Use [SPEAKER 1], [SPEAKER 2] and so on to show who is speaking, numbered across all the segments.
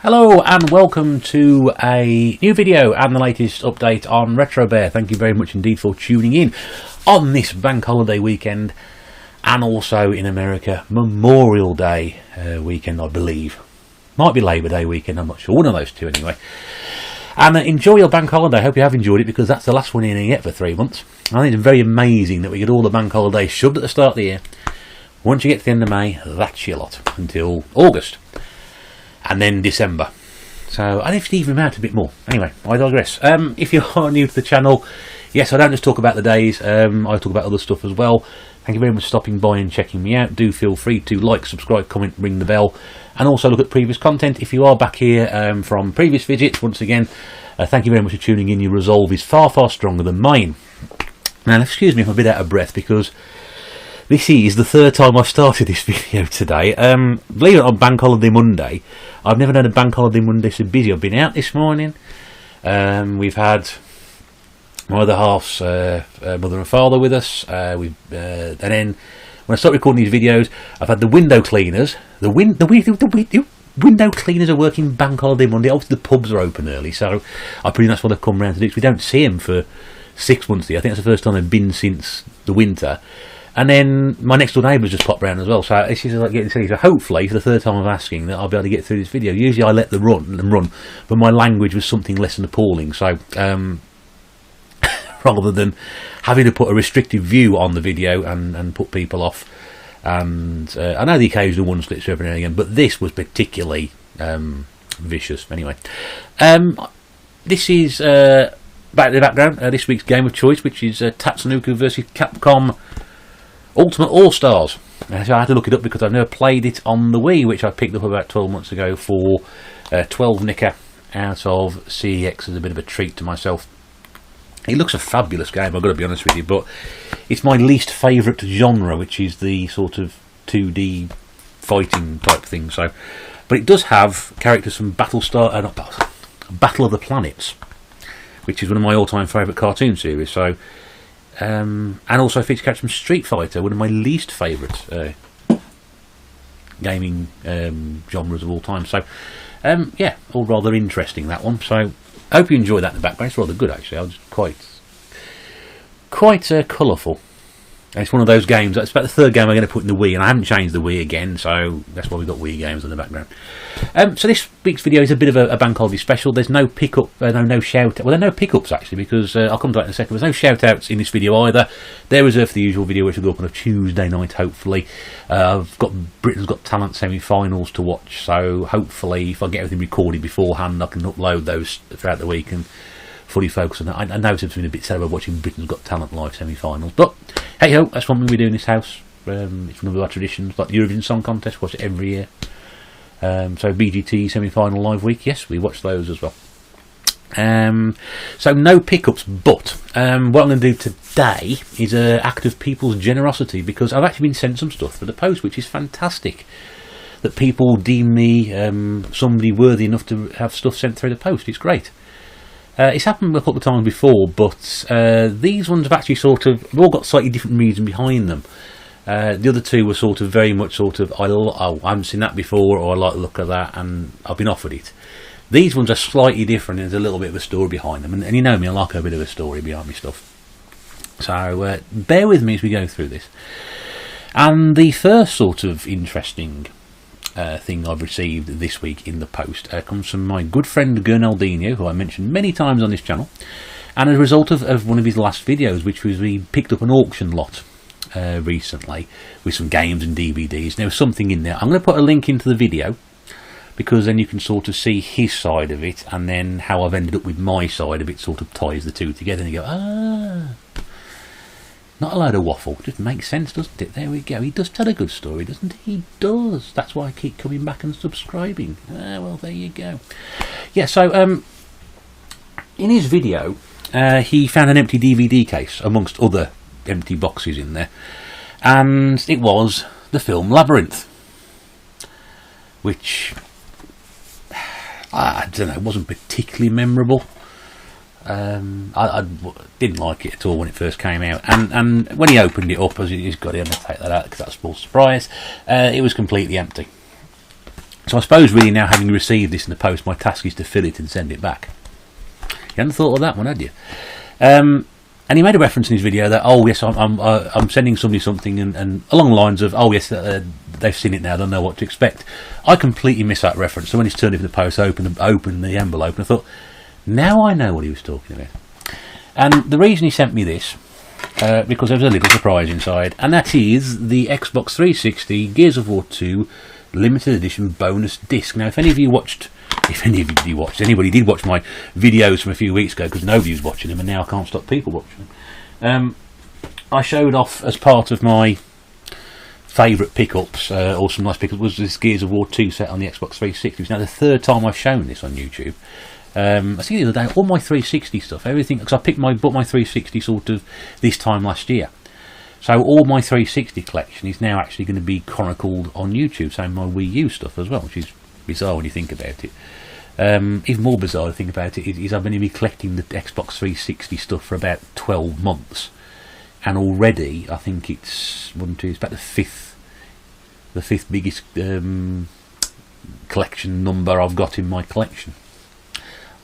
[SPEAKER 1] Hello and welcome to a new video and the latest update on RetroBear. Thank you very much indeed for tuning in on this bank holiday weekend and also in America Memorial Day weekend, I believe. Might be Labour Day weekend, I'm not sure, one of those two anyway. And enjoy your bank holiday. I hope you have enjoyed it because that's the last one in yet for 3 months. I think it's very amazing that we get all the bank holidays shoved at the start of the year. Once you get to the end of May, that's your lot until August. And then December. So I need to even out a bit more. Anyway, I digress. If you are new to the channel, yes, I don't just talk about the days, I talk about other stuff as well. Thank you very much for stopping by and checking me out. Do feel free to like, subscribe, comment, ring the bell, and also look at previous content. If you are back here from previous visits, once again, thank you very much for tuning in. Your resolve is far, far stronger than mine. Now, excuse me if I'm a bit out of breath because this is the third time I've started this video today. Believe it or not, on Bank Holiday Monday. I've never known a Bank Holiday Monday so busy. I've been out this morning. We've had my other half's mother and father with us. And then when I start recording these videos, I've had the window cleaners. The window cleaners are working Bank Holiday Monday. Obviously the pubs are open early, so I presume that's what they've come round to do. Because we don't see them for 6 months here. I think that's the first time they've been since the winter. And then my next door neighbours just popped round as well, so this is like getting silly. So hopefully, for the third time I'm asking, that I'll be able to get through this video. Usually I let them run, but my language was something less than appalling. So rather than having to put a restrictive view on the video and put people off, and I know the occasional one slips every now and again, but this was particularly vicious. Anyway, this is back to the background. This week's game of choice, which is Tatsunoko vs Capcom Ultimate All-Stars. So I had to look it up because I've never played it on the Wii, which I picked up about 12 months ago for 12 nicker out of CEX as a bit of a treat to myself. It looks a fabulous game, I've got to be honest with you, but it's my least favourite genre, which is the sort of 2D fighting type thing. So, but it does have characters from Battle of the Planets, which is one of my all-time favourite cartoon series. So. And also feature characters from Street Fighter, one of my least favourite gaming genres of all time. So, yeah, all rather interesting, that one. So, I hope you enjoy that in the background. It's rather good, actually. I was quite colourful. And it's one of those games. It's about the third game I'm going to put in the Wii, and I haven't changed the Wii again, so that's why we've got Wii games in the background. So this week's video is a bit of a bank holiday special. There's no pickup, no shout. Well, there are no pickups actually, because I'll come to that in a second. There's no shout outs in this video either. They're reserved for the usual video, which will go up on a Tuesday night, hopefully. I've got Britain's Got Talent semi-finals to watch, so hopefully, if I get everything recorded beforehand, I can upload those throughout the week and fully focus on that. I know it's been a bit sad about watching Britain's Got Talent live semi-finals, but hey ho, that's one thing we do in this house. It's one of our traditions, like the Eurovision Song Contest, watch it every year. So BGT semi-final live week, yes, we watch those as well. So no pickups, but what I'm going to do today is an act of people's generosity, because I've actually been sent some stuff for the post, which is fantastic. That people deem me somebody worthy enough to have stuff sent through the post. It's great. It's happened a couple of times before, but these ones have actually they've all got slightly different reason behind them. The other two were sort of very much I haven't seen that before, or I like the look of that, and I've been offered it. These ones are slightly different, and there's a little bit of a story behind them, and you know me, I like a bit of a story behind me stuff. So bear with me as we go through this. And the first sort of interesting thing I've received this week in the post comes from my good friend Gernaldinho, who I mentioned many times on this channel, and as a result of one of his last videos, which was we picked up an auction lot recently with some games and DVDs. There was something in there. I'm going to put a link into the video, because then you can sort of see his side of it, and then how I've ended up with my side of it sort of ties the two together, and you go, ah, not a load of waffle, just makes sense, doesn't it? There we go. He does tell a good story, doesn't he? He does. That's why I keep coming back and subscribing. Well, there you go. Yeah, so in his video, he found an empty DVD case amongst other empty boxes in there, and it was the film Labyrinth, which I don't know, wasn't particularly memorable. I didn't like it at all when it first came out, and when he opened it up, as he's got to take that out because that's a small surprise, it was completely empty. So I suppose really now, having received this in the post, my task is to fill it and send it back. You hadn't thought of that one, had you? And he made a reference in his video that, oh yes, I'm sending somebody something, and along the lines of, oh yes, they've seen it now, don't know what to expect. I completely missed that reference. So when he's turned it in the post, I opened the envelope, and I thought, now I know what he was talking about. And the reason he sent me this, because there was a little surprise inside, and that is the Xbox 360 Gears of War 2 limited edition bonus disc. Now, if anybody did watch my videos from a few weeks ago, because nobody was watching them, and now I can't stop people watching them, I showed off as part of my favourite pickups, or some nice pickups, was this Gears of War 2 set on the Xbox 360. It's now the third time I've shown this on YouTube. I see the other day, all my 360 stuff, everything, because I bought my 360 sort of this time last year. So all my 360 collection is now actually going to be chronicled on YouTube, same my Wii U stuff as well, which is bizarre when you think about it. Even more bizarre to think about it is I've been collecting the Xbox 360 stuff for about 12 months, and already I think it's about the fifth biggest collection number I've got in my collection.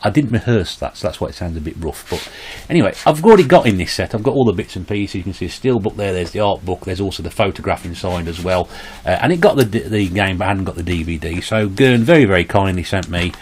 [SPEAKER 1] I didn't rehearse that, so that's why it sounds a bit rough. But anyway, I've already got in this set, I've got all the bits and pieces. You can see a steelbook there, there's the art book, there's also the photograph inside as well. And it got the game, but I hadn't got the DVD. So Gurn very, very kindly sent me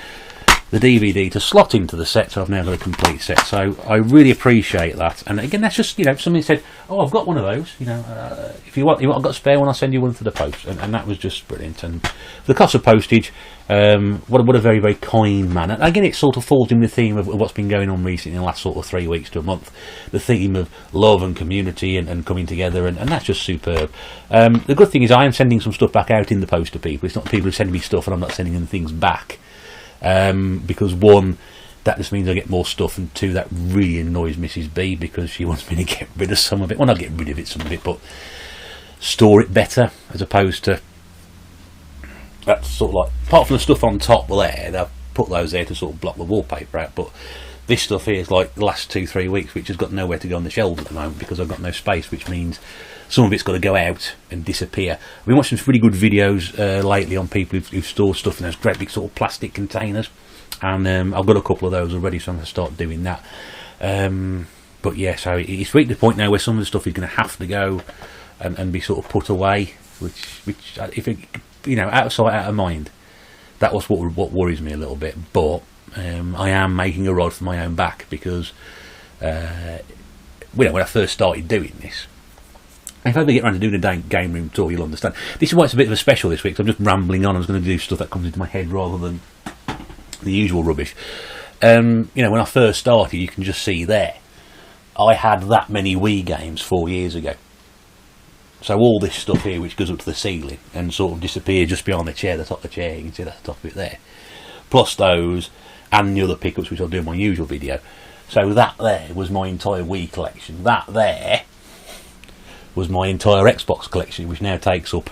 [SPEAKER 1] the DVD to slot into the set, so I've now got a complete set. So I really appreciate that. And again, that's just, somebody said, oh, I've got one of those, if you want, I've got a spare one, I'll send you one for the post. And that was just brilliant. And for the cost of postage, what a very, very kind man. And again, it sort of falls in the theme of what's been going on recently in the last sort of 3 weeks to a month, the theme of love and community and coming together, and that's just superb. The good thing is I am sending some stuff back out in the post to people. It's not people who send me stuff and I'm not sending them things back, because one, that just means I get more stuff, and two, that really annoys Mrs. B, because she wants me to get rid of some of it. Well, not get rid of it, some of it, but store it better, as opposed to, that's sort of like, apart from the stuff on top there, they've put those there to sort of block the wallpaper out, but this stuff here is like the last 2-3 weeks, which has got nowhere to go on the shelves at the moment because I've got no space, which means some of it's got to go out and disappear. I've been watching some really good videos lately on people who've stored stuff in those great big sort of plastic containers, and I've got a couple of those already, so I'm going to start doing that. But yeah, so it's reached the point now where some of the stuff is going to have to go and be sort of put away, which if it, out of sight, out of mind. That was what worries me a little bit. But I am making a rod for my own back, because when I first started doing this, if I ever get around to doing a game room tour, you'll understand. This is why it's a bit of a special this week, because I'm just rambling on. I was going to do stuff that comes into my head rather than the usual rubbish. When I first started, you can just see there, I had that many Wii games 4 years ago. So all this stuff here, which goes up to the ceiling and sort of disappears just behind the chair, the top of the chair, you can see that's the top of it there. Plus those and the other pickups, which I'll do in my usual video. So that there was my entire Wii collection. That there was my entire Xbox collection, which now takes up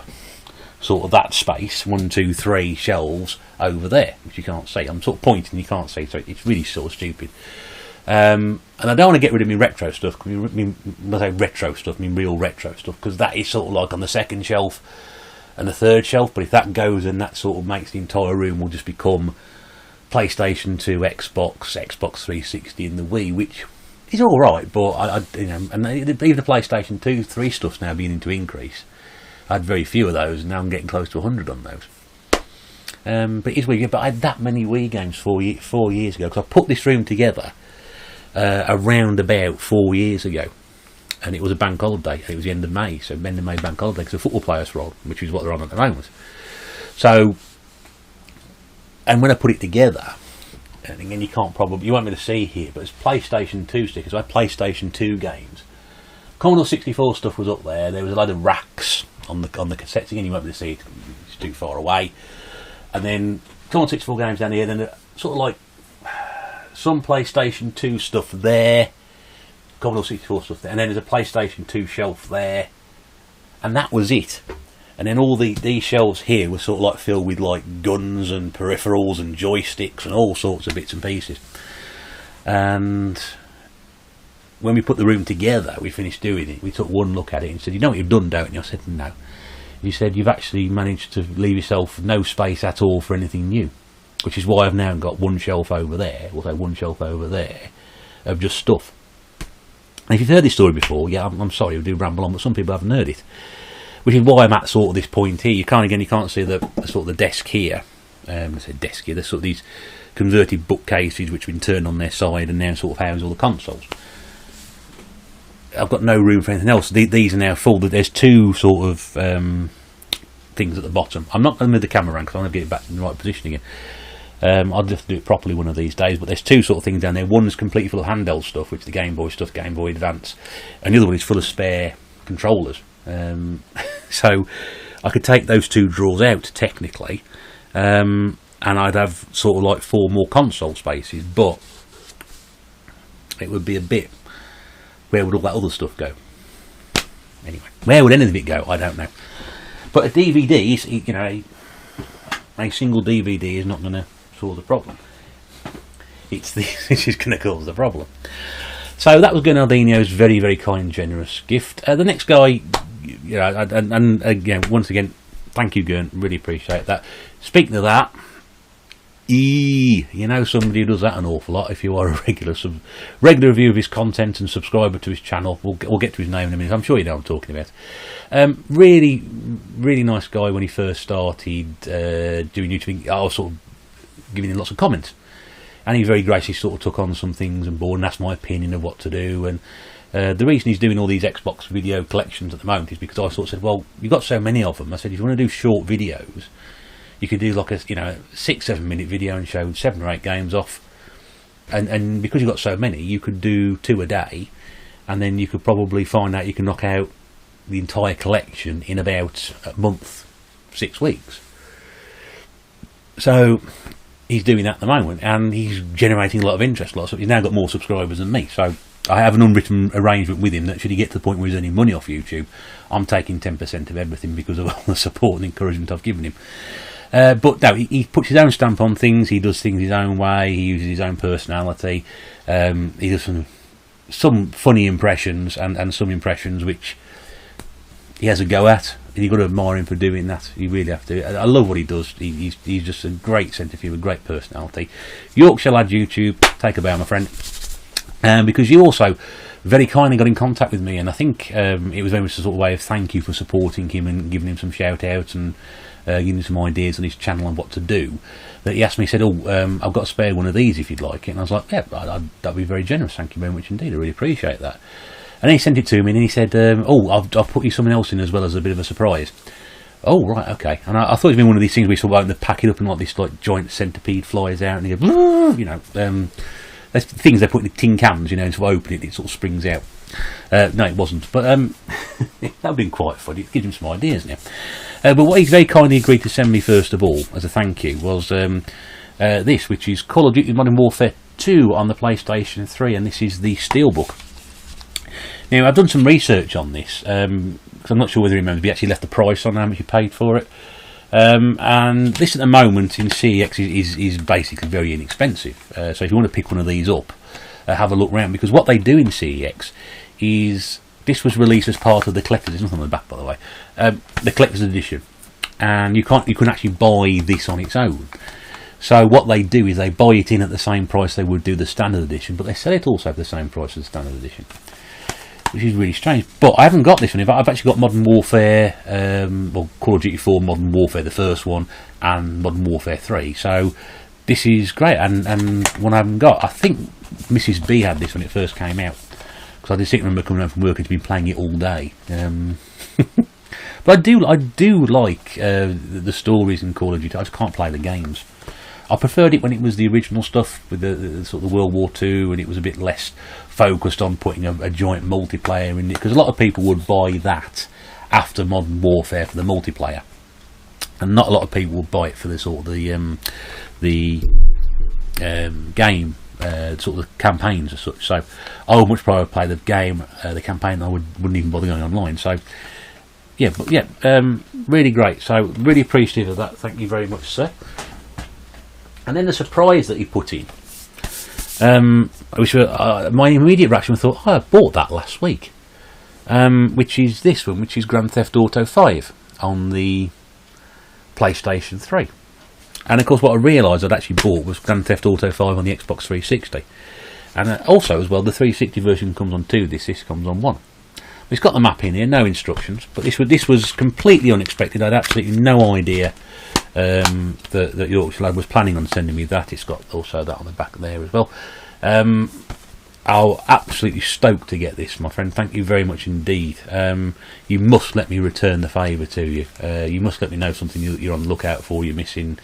[SPEAKER 1] sort of that space, 1, 2, 3 shelves over there, which you can't see. I'm sort of pointing, you can't see, so it's really sort of stupid. And I don't want to get rid of my retro stuff. When I say retro stuff, I mean real retro stuff, because that is sort of like on the second shelf and the third shelf. But if that goes, then that sort of makes the entire room will just become PlayStation 2, Xbox 360, and the Wii, which is all right. But and even the PlayStation 2, 3 stuff's now beginning to increase. I had very few of those, and now I'm getting close to 100 on those. But it is weird. But I had that many Wii games 4 years ago, because I put this room together around about 4 years ago, and it was a bank holiday. It was the end of May, so end of May bank holiday, because the football players were on, which is what they're on at the moment. So, and when I put it together, and again, you won't be able to see here, but it's PlayStation 2 stickers. I had PlayStation 2 games. Commodore 64 stuff was up there. There was a load of racks on the cassettes. Again, you won't be able to see it, it's too far away. And then Commodore 64 games down here. Then sort of like some PlayStation 2 stuff there, Commodore 64 stuff there, and then there's a PlayStation 2 shelf there, and that was it. And then all these shelves here were sort of like filled with like guns and peripherals and joysticks and all sorts of bits and pieces. And when we put the room together, we finished doing it, we took one look at it and said, you know what you've done, don't you? I said, no. He said you've actually managed to leave yourself no space at all for anything new, which is why I've now got one shelf over there, or say one shelf over there, of just stuff. And if you've heard this story before, yeah, I'm sorry, I do ramble on, but some people haven't heard it. Which is why I'm at sort of this point here. You can't see the sort of the desk here. I say desk here. There's sort of these converted bookcases which have been turned on their side and now sort of house all the consoles. I've got no room for anything else. These are now full. There's two sort of things at the bottom. I'm not going to move the camera around because I want to get it back in the right position again. I'll just do it properly one of these days. But there's two sort of things down there. One's completely full of handheld stuff, which is the Game Boy stuff, Game Boy Advance, and the other one is full of spare controllers. So I could take those two drawers out technically, and I'd have sort of like 4 more console spaces, but it would be a bit, where would all that other stuff go? Anyway, where would any of it go? I don't know. But a DVD, you know, a single DVD is not going to solve the problem. It's this is going to cause the problem. So that was Gernaldino's very, very kind, generous gift. The next guy, you know, and again, once again, thank you, Gern, really appreciate that. Speaking of that, you know, somebody who does that an awful lot. If you are a regular review of his content and subscriber to his channel, we'll get to his name in a minute. I'm sure you know what I'm talking about. Really, really nice guy when he first started doing YouTube. I was sort of giving him lots of comments, and he very graciously sort of took on some things and board and asked my opinion of what to do. And the reason he's doing all these Xbox video collections at the moment is because I sort of said, well, you've got so many of them. I said, if you want to do short videos, you could do like a 6-7 minute video and show 7 or 8 games off, and because you've got so many, you could do 2 a day, and then you could probably find out you can knock out the entire collection in about a month, 6 weeks. So he's doing that at the moment, and he's generating a lot of interest. He's now got more subscribers than me, so I have an unwritten arrangement with him that should he get to the point where he's earning money off YouTube, I'm taking 10% of everything because of all the support and encouragement I've given him. But no, he puts his own stamp on things. He does things his own way. He uses his own personality. He does some funny impressions and some impressions which he has a go at. And you've got to admire him for doing that. You really have to. I love what he does. He's just a great sense of humour, great personality. Yorkshire lad YouTube, take a bow, my friend. Because you also very kindly got in contact with me, and I think it was very much a sort of way of thank you for supporting him and giving him some shout outs and giving him some ideas on his channel on what to do. That he asked me, he said, "Oh, I've got a spare one of these if you'd like it." And I was like, "Yeah, that'd be very generous. Thank you very much indeed. I really appreciate that." And then he sent it to me, and he said, "Oh, I've put you something else in as well as a bit of a surprise." Oh, right, okay. And I thought it'd been one of these things where you sort of pack it up and like this like giant centipede flies out and you go, you know, there's things they put in the tin cans, you know, and sort of open it, it sort of springs out. No, it wasn't, but that would have been quite funny. It gives him some ideas now. But what he very kindly agreed to send me first of all, as a thank you, was this, which is Call of Duty Modern Warfare 2 on the PlayStation 3, and this is the Steelbook. Now, I've done some research on this, because I'm not sure whether he remembers, but he actually left the price on how much he paid for it. And this at the moment in CEX is basically very inexpensive. So if you want to pick one of these up, have a look round, because what they do in CEX is, this was released as part of the collector's, there's nothing on the back by the way, the collector's edition, and you couldn't actually buy this on its own. So what they do is they buy it in at the same price they would do the standard edition, but they sell it also for the same price as the standard edition, which is really strange. But I haven't got this one. I've actually got Modern Warfare, well, Call of Duty 4, Modern Warfare, the first one, and Modern Warfare 3. So this is great, and one I haven't got. I think Mrs. B had this when it first came out, because I distinctly remember coming home from work and been playing it all day. But I do like the stories in Call of Duty. I just can't play the games. I preferred it when it was the original stuff with the sort of the World War II, and it was a bit less focused on putting a joint multiplayer in it, because a lot of people would buy that after Modern Warfare for the multiplayer, and not a lot of people would buy it for the sort of the game, sort of the campaigns as such. So I would much rather play the game, the campaign. I wouldn't even bother going online. So yeah, but yeah, really great. So really appreciative of that. Thank you very much, sir. And then the surprise that he put in, which my immediate reaction was, I bought that last week, which is this one, which is Grand Theft Auto 5 on the PlayStation 3. And of course what I realised I'd actually bought was Grand Theft Auto 5 on the Xbox 360. And also as well, the 360 version comes on 2 discs, this comes on 1. It's got the map in here, no instructions, but this was completely unexpected. I had absolutely no idea that Yorkshire lad was planning on sending me that. It's got also that on the back there as well. I'm absolutely stoked to get this, my friend. Thank you very much indeed. You must let me return the favour to you. You must let me know something you're on the lookout for, you're missing,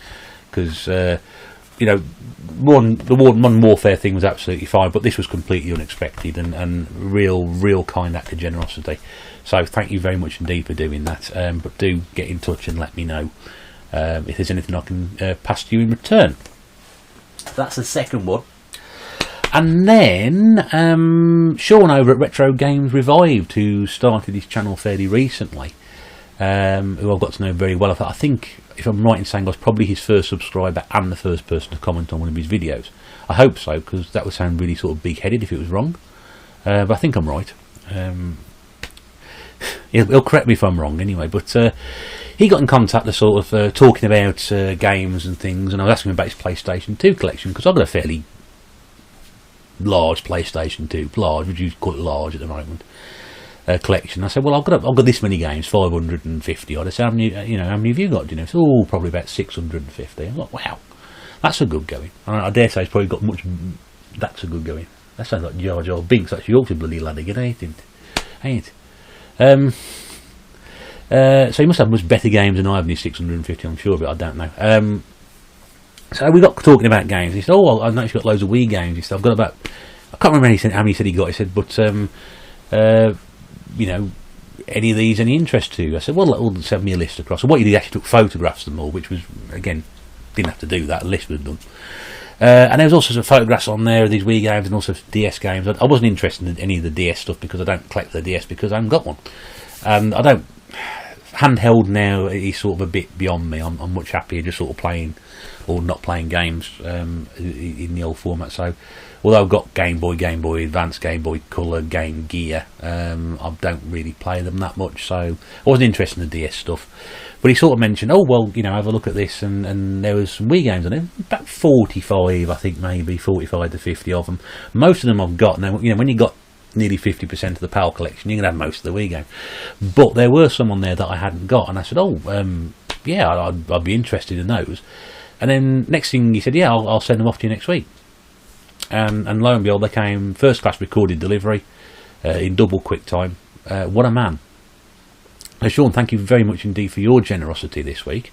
[SPEAKER 1] because you know, the Modern Warfare thing was absolutely fine, but this was completely unexpected and real kind act of generosity. So thank you very much indeed for doing that. But do get in touch and let me know if there's anything I can pass to you in return. That's the second one. And then Sean over at Retro Games Revived, who started his channel fairly recently, who I've got to know very well. I think, if I'm right in saying, I was probably his first subscriber and the first person to comment on one of his videos. I hope so, because that would sound really sort of big-headed if it was wrong. But I think I'm right. He'll correct me if I'm wrong anyway. But he got in contact to sort of talking about games and things, and I was asking him about his PlayStation 2 collection, because I've got a fairly large PlayStation 2, large, would you call it large at the moment, collection. I said, well, I've got this many games, 550 odd. I said, how many have you got? Do you know? So, probably about 650. I was like, wow, that's a good going. I dare say it's probably got much. That's a good going. That sounds like Jar Jar Binks. That's Yorkshire bloody lad again, ain't it? So he must have much better games than I have in his 650, I'm sure, but I don't know. So we got talking about games. He said, oh, well, I've noticed you've got loads of Wii games. He said, I've got about, I can't remember how many he said he got. He said, but you know, any of these any interest to you? I said, well, send me a list across. So what he did, actually took photographs of them all, which was, again, didn't have to do that. A list was done. And there was also some photographs on there of these Wii games and also DS games. I wasn't interested in any of the DS stuff because I don't collect the DS because I haven't got one. And I don't, handheld now is sort of a bit beyond me. I'm much happier just sort of playing or not playing games in the old format. So although I've got Game Boy Advance, Game Boy Colour, Game Gear, I don't really play them that much, so I wasn't interested in the DS stuff. But he sort of mentioned, oh well, you know, have a look at this, and there was some Wii games on it, about 45 I think, maybe 45 to 50 of them. Most of them I've got. Now, you know, when you got nearly 50% of the PAL collection, you can have most of the Wii games, but there were some on there that I hadn't got, and I said, oh yeah, I'd be interested in those. And then next thing he said, yeah, I'll send them off to you next week. And lo and behold, they came first class recorded delivery in double quick time. What a man. Sean, thank you very much indeed for your generosity this week.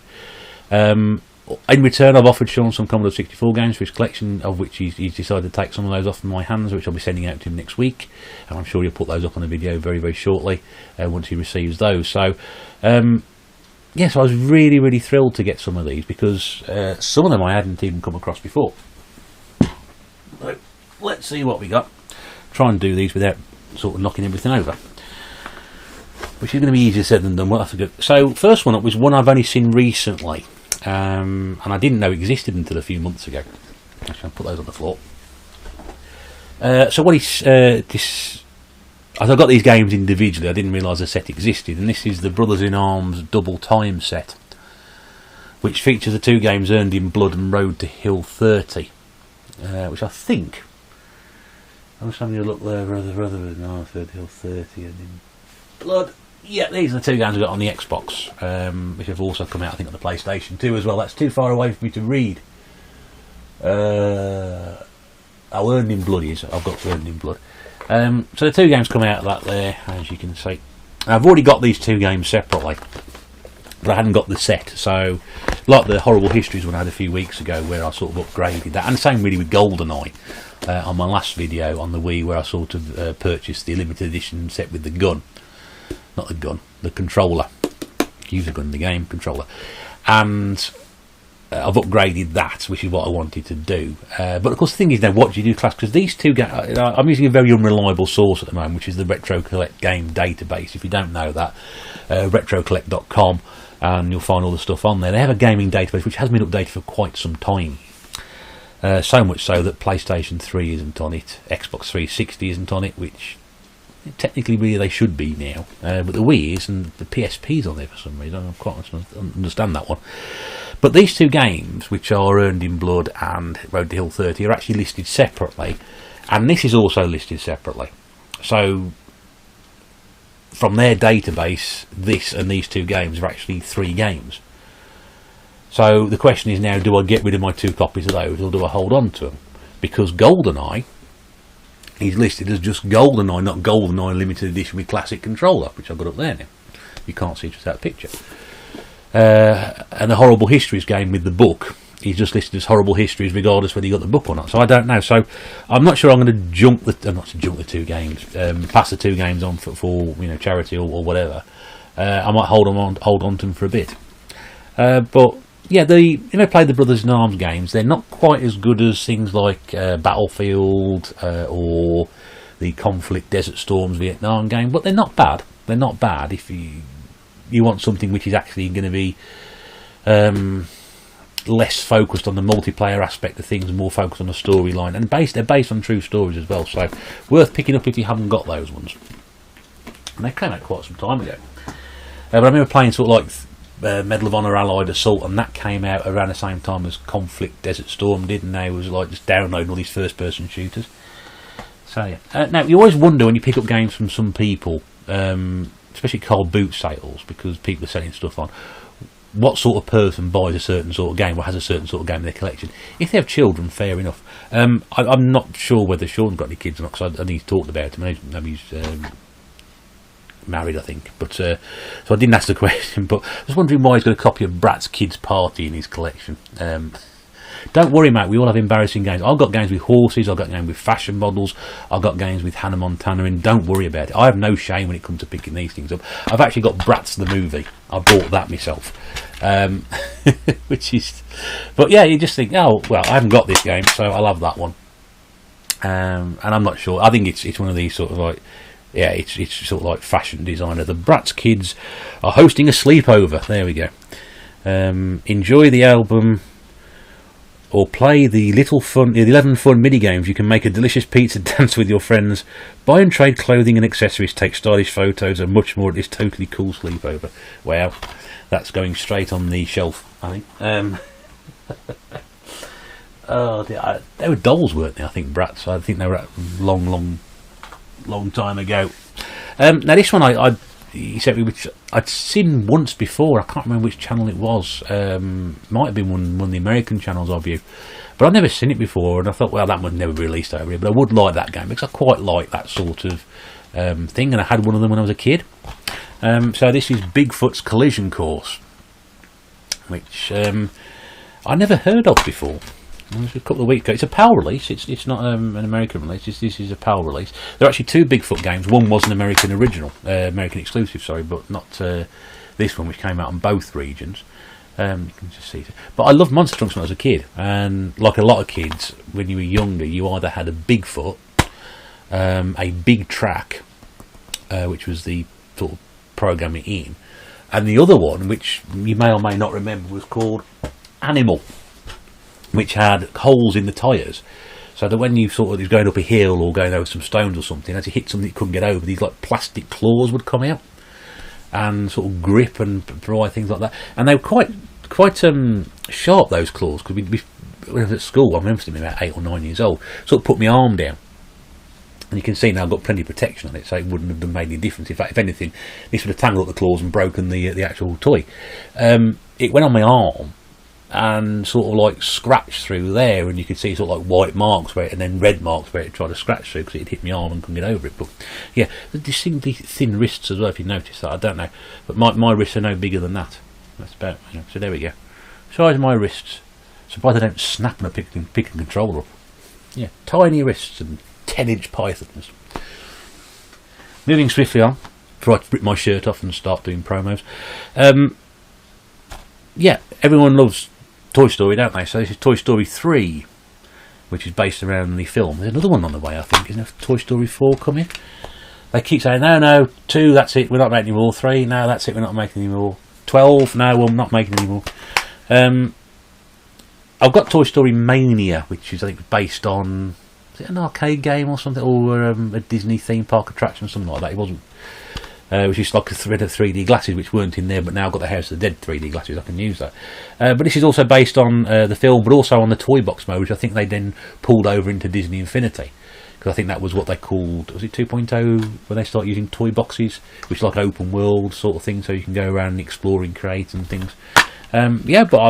[SPEAKER 1] In return, I've offered Sean some Commodore 64 games for his collection, of which he's decided to take some of those off in my hands, which I'll be sending out to him next week. And I'm sure he'll put those up on a video very, very shortly once he receives those. So, yes, I was really, really thrilled to get some of these, because some of them I hadn't even come across before. So, let's see what we got. Try and do these without sort of knocking everything over, which is going to be easier said than done. Well, that's a good. So, first one up was one I've only seen recently, and I didn't know existed until a few months ago. Actually, I'll put those on the floor. So what is this? As I got these games individually, I didn't realise a set existed, and this is the Brothers in Arms Double Time set, which features the two games Earned in Blood and Road to Hill 30, which I think, I'm just having a look there, Hill 30 and in Blood. Yeah, these are the two games I got on the Xbox, which have also come out, I think, on the PlayStation 2 as well. That's too far away for me to read. Earned in Blood is. I've got Earned in Blood. So the two games come out of that there, as you can see. I've already got these two games separately, but I hadn't got the set. So, like the Horrible Histories one I had a few weeks ago, where I sort of upgraded that, and the same really with GoldenEye on my last video on the Wii, where I sort of purchased the limited edition set with the gun. Not the gun, the controller. Use a gun in the game, controller. And I've upgraded that, which is what I wanted to do. But of course the thing is now, what do you do class? Because these two games, I'm using a very unreliable source at the moment, which is the Retro Collect game database. If you don't know that, retrocollect.com, and you'll find all the stuff on there. They have a gaming database which has been updated for quite some time. So much so that PlayStation 3 isn't on it, Xbox 360 isn't on it, which Technically, really, they should be now. But the Wii is, and the PSP's on there for some reason. I don't quite understand that one. But these two games, which are Earned in Blood and Road to Hill 30, are actually listed separately. And this is also listed separately. So, from their database, this and these two games are actually 3 games. So, the question is now, do I get rid of my 2 copies of those, or do I hold on to them? Because GoldenEye is listed as just GoldenEye, not GoldenEye Limited Edition with Classic Controller, which I've got up there now. You can't see just that picture. And the Horrible Histories game with the book is just listed as Horrible Histories regardless whether you got the book or not. So I don't know. So I'm not sure I'm going to jump the not to jump the 2 games, pass the 2 games on for charity or whatever. I might hold on to them for a bit. But yeah, play the Brothers in Arms games. They're not quite as good as things like Battlefield or the Conflict Desert Storms Vietnam game, but they're not bad. They're not bad if you want something which is actually going to be less focused on the multiplayer aspect of things and more focused on the storyline. And they're based on true stories as well, so worth picking up if you haven't got those ones. And they came out quite some time ago. But I remember playing sort of like Medal of Honor Allied Assault, and that came out around the same time as Conflict Desert Storm did, and they was like just downloading all these first-person shooters. So yeah. Now you always wonder when you pick up games from some people, especially cold boot sales, because people are selling stuff on, what sort of person buys a certain sort of game or has a certain sort of game in their collection. If they have children, fair enough. I'm not sure whether Sean's got any kids or not, because I think he's talked about him. Maybe he's married, I think. But so I didn't ask the question, but I was wondering why he's got a copy of Brat's Kids Party in his collection. Don't worry, mate, we all have embarrassing games. I've got games with horses, I've got games with fashion models, I've got games with Hannah Montana, and don't worry about it. I have no shame when it comes to picking these things up. I've actually got Bratz the movie. I bought that myself. Which is... But yeah, you just think, oh, well, I haven't got this game, so I'll have that one. And I'm not sure. I think it's one of these sort of like... Yeah, it's sort of like fashion designer. The Bratz kids are hosting a sleepover. There we go. Enjoy the album... or play the 11 fun mini games. You can make a delicious pizza, dance with your friends, buy and trade clothing and accessories, take stylish photos, and much more at this totally cool sleepover. Wow, that's going straight on the shelf, I think. Oh, they were dolls, weren't they? I think Bratz. I think they were a long time ago. Now this one he sent me, which I'd seen once before. I can't remember which channel it was. Might have been one of the American channels of you, but I'd never seen it before, and I thought, well, that would never be released over here. But I would like that game because I quite like that sort of thing, and I had one of them when I was a kid. So this is Bigfoot's Collision Course, which I never heard of before. It was a couple of weeks ago. It's a PAL release. It's not an American release. This is a PAL release. There are actually 2 Bigfoot games. One was an American original, American exclusive, sorry, but not this one, which came out on both regions. You can just see it. But I loved Monster Trucks when I was a kid, and like a lot of kids, when you were younger, you either had a Bigfoot, a Big Track, which was the sort of programming in, and the other one, which you may or may not remember, was called Animal, which had holes in the tyres, so that when you sort of was going up a hill or going over some stones or something, as you hit something you couldn't get over, these like plastic claws would come out and sort of grip and provide things like that. And they were quite sharp, those claws, because when I was at school, I remember being about 8 or 9 years old, sort of put my arm down, and you can see now I've got plenty of protection on it, so it wouldn't have made any difference. In fact, if anything, this would have tangled up the claws and broken the actual toy. It went on my arm and sort of like scratched through there, and you could see sort of like white marks where and then red marks where it tried to scratch through, because it hit my arm and couldn't get over it. But yeah, the distinctly thin wrists as well, if you notice that. I don't know, but my wrists are no bigger than that. That's about, so there we go, size of my wrists. Surprised I don't snap when I pick a controller up. Yeah, tiny wrists and 10-inch pythons. Moving swiftly on before I rip my shirt off and start doing promos. Yeah, everyone loves Toy Story, don't they? So this is Toy Story 3, which is based around the film. There's another one on the way, I think. Isn't there Toy Story 4 coming? They keep saying, no, 2, that's it, we're not making any more. 3, no, that's it, we're not making any more. 12, no, we're not making any more. I've got Toy Story Mania, which is, I think, based on was it an arcade game or something, or a Disney theme park attraction or something like that. It wasn't. It was just like a thread of 3D glasses which weren't in there, but now I've got the House of the Dead 3D glasses, I can use that. But this is also based on the film, but also on the toy box mode, which I think they then pulled over into Disney Infinity. Because I think that was what they called, was it 2.0, when they start using toy boxes, which is like open world sort of thing, so you can go around and explore and create and things. Yeah, but I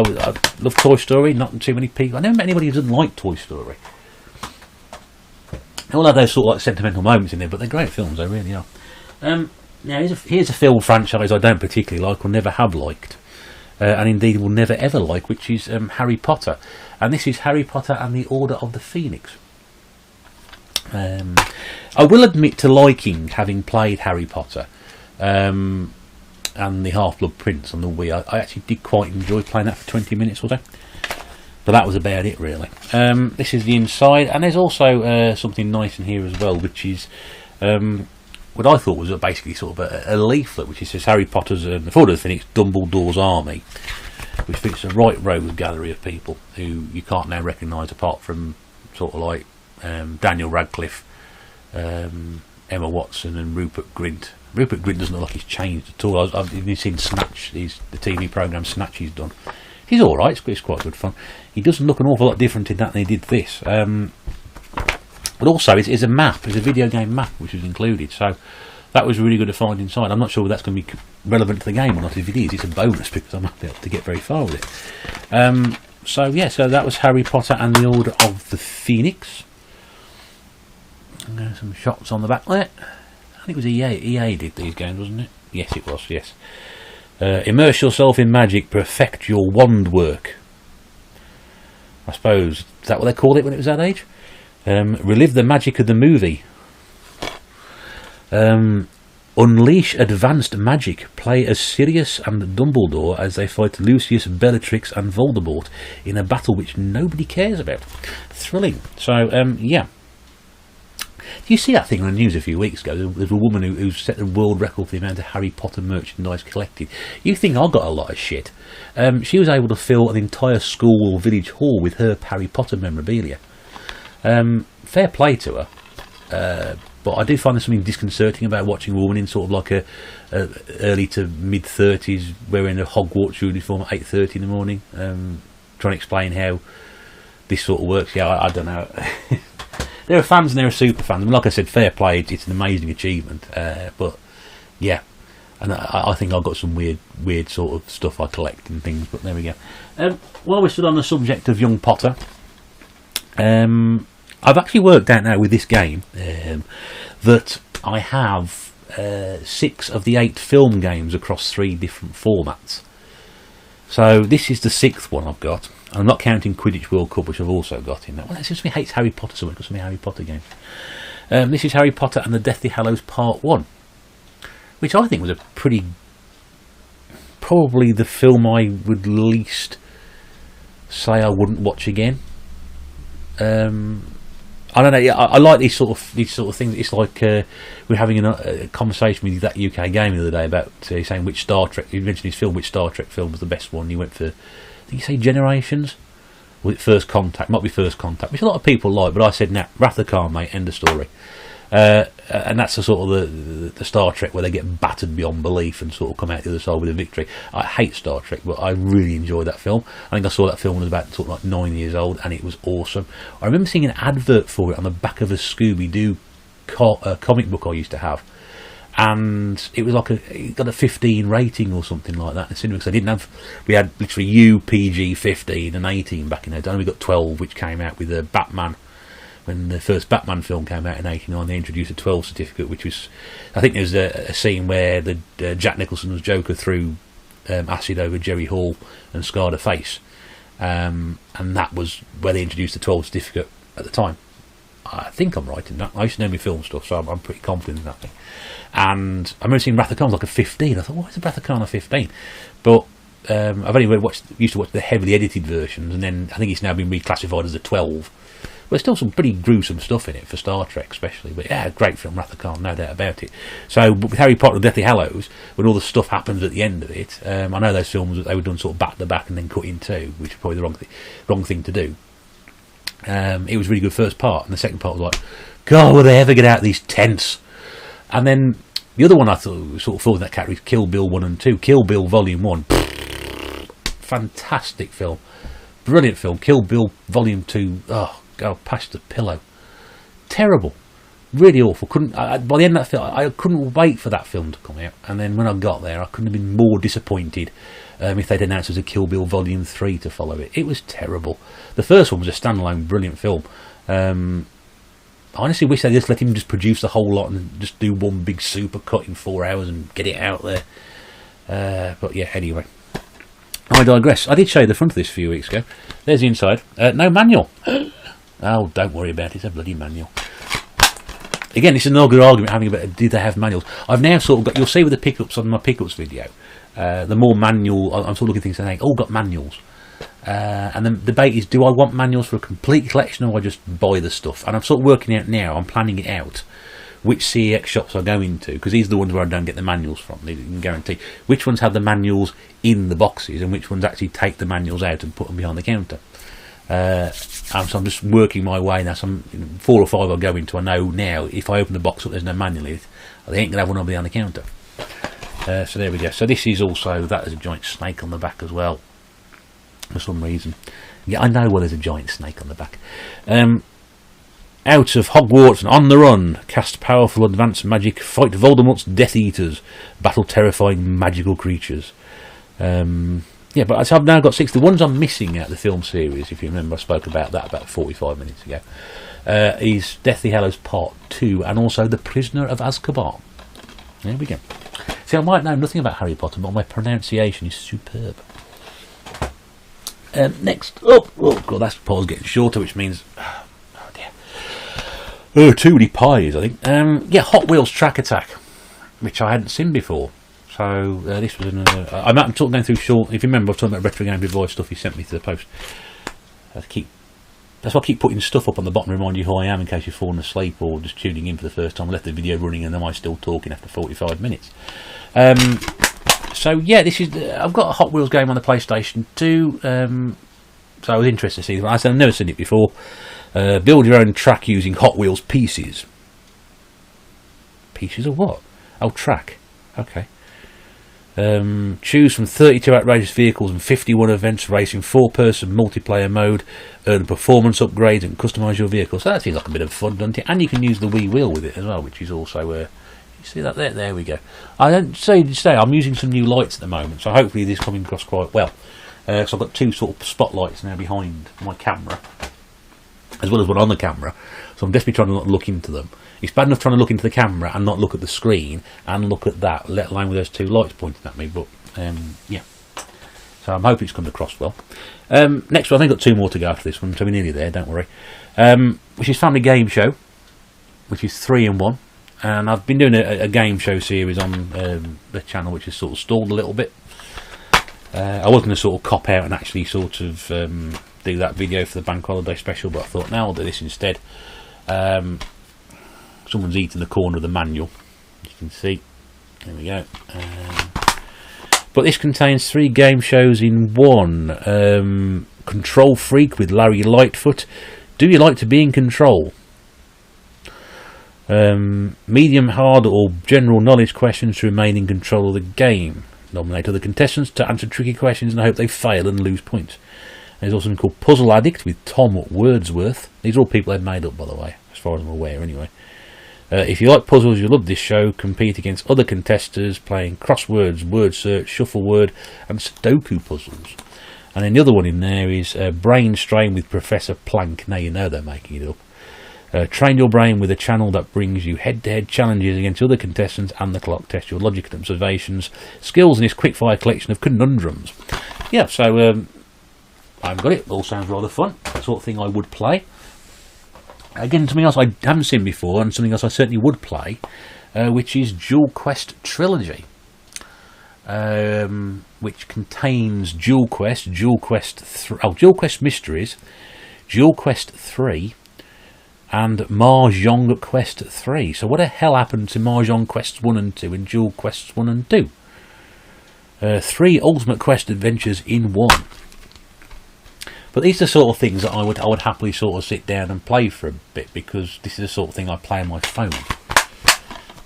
[SPEAKER 1] love Toy Story. Not too many people. I never met anybody who doesn't like Toy Story. All have those sort of like sentimental moments in there, but they're great films. They really are. Now here's a film franchise I don't particularly like, or never have liked, and indeed will never ever like, which is Harry Potter. And this is Harry Potter and the Order of the Phoenix. I will admit to liking having played Harry Potter. And the Half-Blood Prince on the Wii. I actually did quite enjoy playing that for 20 minutes or so. But that was about it, really. This is the inside, and there's also something nice in here as well, which is what I thought was basically sort of a leaflet, which says Harry Potter's the Order of the Phoenix, Dumbledore's Army, which fits a right rogue gallery of people who you can't now recognise apart from sort of like Daniel Radcliffe, Emma Watson and Rupert Grint. Rupert Grint doesn't look like he's changed at all. I've even seen Snatch, the TV programme Snatch he's done. He's alright, it's quite good fun. He doesn't look an awful lot different in that than he did this. But also, it's a map, it's a video game map which is included, so that was really good to find inside. I'm not sure whether that's going to be relevant to the game or not. If it is, it's a bonus because I might be able to get very far with it. So yeah, so that was Harry Potter and the Order of the Phoenix. Some shots on the back there. I think it was EA did these games, wasn't it? Yes, it was, yes. Immerse yourself in magic, perfect your wand work. I suppose, is that what they called it when it was that age? Relive the magic of the movie. Unleash advanced magic. Play as Sirius and Dumbledore as they fight Lucius, Bellatrix and Voldemort in a battle which nobody cares about. Thrilling. So, yeah. You see that thing on the news a few weeks ago? There's a woman who set the world record for the amount of Harry Potter merchandise collected. You think I got a lot of shit? She was able to fill an entire school or village hall with her Harry Potter memorabilia. Fair play to her. But I do find there's something disconcerting about watching a woman in sort of like a early to mid 30s wearing a Hogwarts uniform at 8:30 in the morning, trying to explain how this sort of works. Yeah, I don't know. There are fans and there are super fans. I mean, like I said, fair play. It's an amazing achievement. But yeah, and I think I've got some weird sort of stuff I collect and things. But there we go. While we're still on the subject of young Potter, I've actually worked out now with this game that I have 6 of the 8 film games across 3 different formats. So this is the 6th one I've got. I'm not counting Quidditch World Cup, which I've also got in that. Well, it seems to me hates Harry Potter, so I've got so many Harry Potter games. This is Harry Potter and the Deathly Hallows Part 1, which I think was a probably the film I would least say I wouldn't watch again. I don't know. Yeah, I like these sort of things. It's like we're having a conversation with that UK game the other day about saying which Star Trek. You mentioned his film, which Star Trek film was the best one. You went for, did you say Generations? Was it First Contact? Might be First Contact, which a lot of people like. But I said, nah, Wrath of Khan, mate. End of story. And that's the sort of the Star Trek where they get battered beyond belief and sort of come out the other side with a victory. I hate Star Trek, but I really enjoyed that film. I think I saw that film when I was about sort of like 9 years old, and it was awesome. I remember seeing an advert for it on the back of a Scooby-Doo comic book I used to have, and it was like it got a 15 rating or something like that in the cinema, because we had literally U, PG, 15 and 18 back in the day. We got 12, which came out with Batman. When the first Batman film came out in '89, they introduced a 12 certificate, which was, I think there was a scene where the Jack Nicholson's Joker threw acid over Jerry Hall and scarred a face, and that was where they introduced the 12 certificate at the time. I think I'm right in that. I used to know my film stuff, so I'm pretty confident in that thing. And I remember seeing Wrath of Khan like a 15. I thought, why is the Wrath of Khan a 15? But I've only used to watch the heavily edited versions, and then I think it's now been reclassified as a 12. There's still some pretty gruesome stuff in it for Star Trek especially, but yeah, great film, Wrath of Khan, no doubt about it. So with Harry Potter and Deathly Hallows, when all the stuff happens at the end of it, I know those films, they were done sort of back to back and then cut in two, which is probably the wrong thing to do. It was a really good first part, and the second part was like, God, will they ever get out of these tents? And then the other one I thought sort of fall in that category is Kill Bill 1 and 2. Kill Bill Volume 1, fantastic film, brilliant film. Kill Bill Volume 2, oh God, past the pillow, terrible, really awful. By the end of that film, I couldn't wait for that film to come out. And then when I got there, I couldn't have been more disappointed if they'd announced as a Kill Bill Volume 3 to follow it. It was terrible. The first one was a standalone brilliant film. I honestly wish they just let him just produce the whole lot and just do one big super cut in 4 hours and get it out there. But yeah, anyway, I digress. I did show you the front of this a few weeks ago. There's the inside. No manual. Oh, don't worry about it. It's a bloody manual. Again, it's another good argument having about did they have manuals. I've now sort of got, you'll see with the pickups on my pickups video, the more manual, I'm sort of looking at things saying, all got manuals. And the debate is, do I want manuals for a complete collection, or do I just buy the stuff? And I'm sort of working out now, I'm planning it out, which CEX shops I go into, because these are the ones where I don't get the manuals from. They can guarantee which ones have the manuals in the boxes and which ones actually take the manuals out and put them behind the counter. So I'm just working my way now. Some 4 or 5 I'll go into. I know now if I open the box up, there's no manual in it. They ain't gonna have one behind the counter. So there we go. So this is also, that is a giant snake on the back as well, for some reason. Yeah, I know why there's a giant snake on the back. Out of Hogwarts and on the run, cast powerful advanced magic, fight Voldemort's Death Eaters, battle terrifying magical creatures. Yeah, but so I've now got 6. The ones I'm missing out of the film series, if you remember, I spoke about that about 45 minutes ago, is Deathly Hallows Part 2 and also The Prisoner of Azkaban. There we go. See, I might know nothing about Harry Potter, but my pronunciation is superb. Next up, oh God, that pause getting shorter, which means, oh dear, oh, too many pies, I think. Yeah, Hot Wheels Track Attack, which I hadn't seen before. So this was I'm going through short. If you remember, I was talking about Retro Game Boy stuff he sent me to the post. That's why I keep putting stuff up on the bottom to remind you who I am in case you've fallen asleep or just tuning in for the first time. I left the video running and then I'm still talking after 45 minutes. So yeah, this is I've got a Hot Wheels game on the PlayStation 2. So I was interested to see it. I said I've never seen it before. Build your own track using Hot Wheels pieces. Pieces of what? Oh, track. Okay. Choose from 32 outrageous vehicles and 51 events, racing 4-person multiplayer mode, earn performance upgrades and customise your vehicle. So that seems like a bit of fun, doesn't it? And you can use the Wii wheel with it as well, which is also you see that there? There we go. I don't say I'm using some new lights at the moment, so hopefully this is coming across quite well. So I've got 2 sort of spotlights now behind my camera, as well as one on the camera. So I'm definitely trying to not look into them. It's bad enough trying to look into the camera and not look at the screen and look at that, let alone with those 2 lights pointing at me. But yeah, so I'm hoping it's come across well. Next one, I think I've got 2 more to go after this one, so we're nearly there, don't worry. Which is Family Game Show, which is 3 in 1. And I've been doing a game show series on the channel, which has sort of stalled a little bit. I was going to sort of cop out and actually sort of do that video for the bank holiday special, but I thought, no, I'll do this instead. Someone's eating the corner of the manual, as you can see. There we go. But this contains 3 game shows in one. Control Freak with Larry Lightfoot. Do you like to be in control? Medium, hard or general knowledge questions to remain in control of the game. Nominate other contestants to answer tricky questions and hope they fail and lose points. There's also something called Puzzle Addict with Tom Wordsworth. These are all people they've made up, by the way, as far as I'm aware anyway. If you like puzzles, you'll love this show. Compete against other contestants playing crosswords, word search, shuffle word and Sudoku puzzles. And then the other one in there is Brain Strain with Professor Plank. Now you know they're making it up. Train your brain with a channel that brings you head-to-head challenges against other contestants and the clock. Test your logic and observations, skills in this quick-fire collection of conundrums. Yeah, so I've got it. All sounds rather fun. That sort of thing I would play. Again, something else I haven't seen before and something else I certainly would play, which is Dual Quest Trilogy, which contains Dual Quest Mysteries, Dual Quest 3 and Mahjong Quest 3. So what the hell happened to Mahjong Quests 1 and 2 and Dual Quests 1 and 2? 3 Ultimate Quest adventures in one. But these are the sort of things that I would happily sort of sit down and play for a bit, because this is the sort of thing I play on my phone.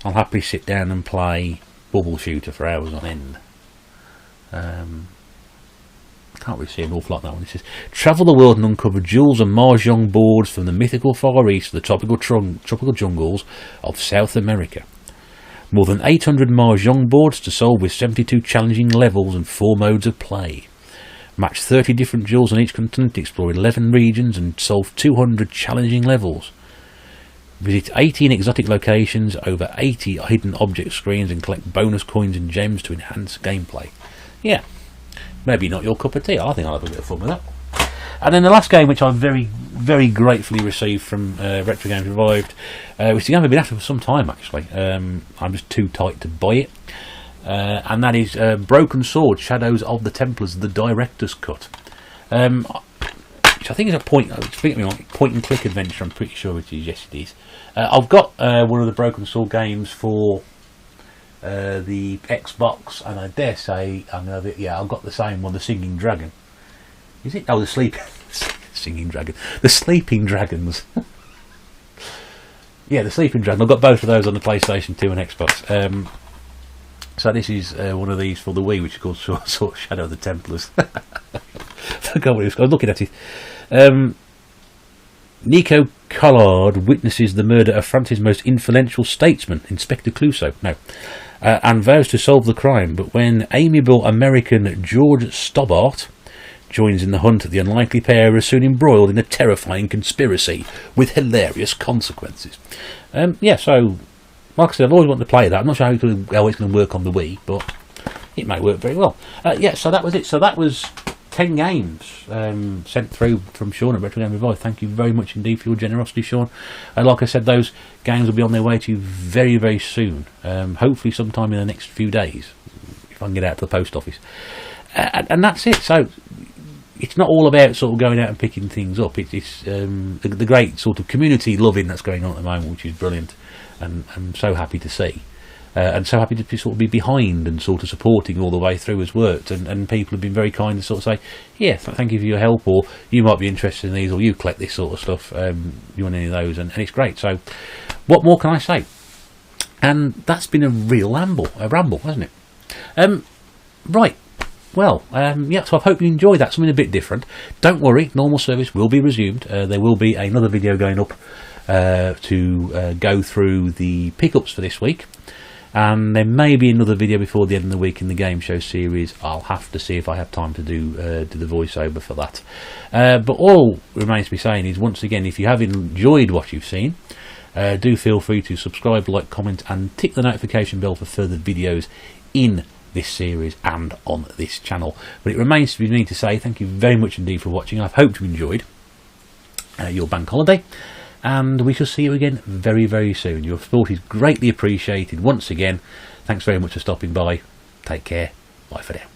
[SPEAKER 1] I'll happily sit down and play Bubble Shooter for hours on end. Can't really see an awful lot of that one. It says, travel the world and uncover jewels and mahjong boards from the mythical Far East to the tropical jungles of South America. More than 800 mahjong boards to solve with 72 challenging levels and 4 modes of play. Match 30 different jewels on each continent, explore 11 regions and solve 200 challenging levels. Visit 18 exotic locations, over 80 hidden object screens, and collect bonus coins and gems to enhance gameplay. Yeah, maybe not your cup of tea. I think I'll have a bit of fun with that. And then the last game, which I very, very gratefully received from Retro Games Revived, which is a game I've been after for some time actually. I'm just too tight to buy it. And that is Broken Sword: Shadows of the Templars, the Director's Cut. Which I think is a point and click adventure. I'm pretty sure it is. Yes, it is. I've got one of the Broken Sword games for the Xbox, and I dare say I've got the same one, the Singing Dragon. Is it? Oh, the Singing Dragon. The Sleeping Dragons. Yeah, the Sleeping Dragon. I've got both of those on the PlayStation 2 and Xbox. So this is one of these for the Wii, which is called sort of Shadow of the Templars. I forgot what it was. I was looking at it. Nico Collard witnesses the murder of France's most influential statesman, Inspector Clouseau. No. And vows to solve the crime, but when amiable American George Stobbart joins in the hunt, the unlikely pair are soon embroiled in a terrifying conspiracy with hilarious consequences. Yeah, so like I said, I've always wanted to play that. I'm not sure how it's going to work on the Wii, but it may work very well. Yeah, so that was it. So that was 10 games sent through from Sean at Retro Game Revive. Thank you very much indeed for your generosity, Sean. Like I said, those games will be on their way to you very, very soon. Hopefully sometime in the next few days, if I can get out to the post office. And that's it. So it's not all about sort of going out and picking things up. It's the great sort of community loving that's going on at the moment, which is brilliant, and I'm so happy to see. And so happy to sort of be behind and sort of supporting all the way through has worked, and people have been very kind to sort of say, yeah, thank you for your help, or you might be interested in these, or you collect this sort of stuff, you want any of those, and it's great. So what more can I say? And that's been a real ramble, hasn't it? Right, well, yeah, so I hope you enjoyed that, something a bit different. Don't worry, normal service will be resumed. There will be another video going up to go through the pickups for this week. And there may be another video before the end of the week in the game show series. I'll have to see if I have time to do the voiceover for that. But all remains to be saying is, once again, if you have enjoyed what you've seen, do feel free to subscribe, like, comment, and tick the notification bell for further videos in this series and on this channel. But it remains to me to say thank you very much indeed for watching. I hope you enjoyed your bank holiday. And we shall see you again very, very soon. Your support is greatly appreciated. Once again, thanks very much for stopping by. Take care. Bye for now.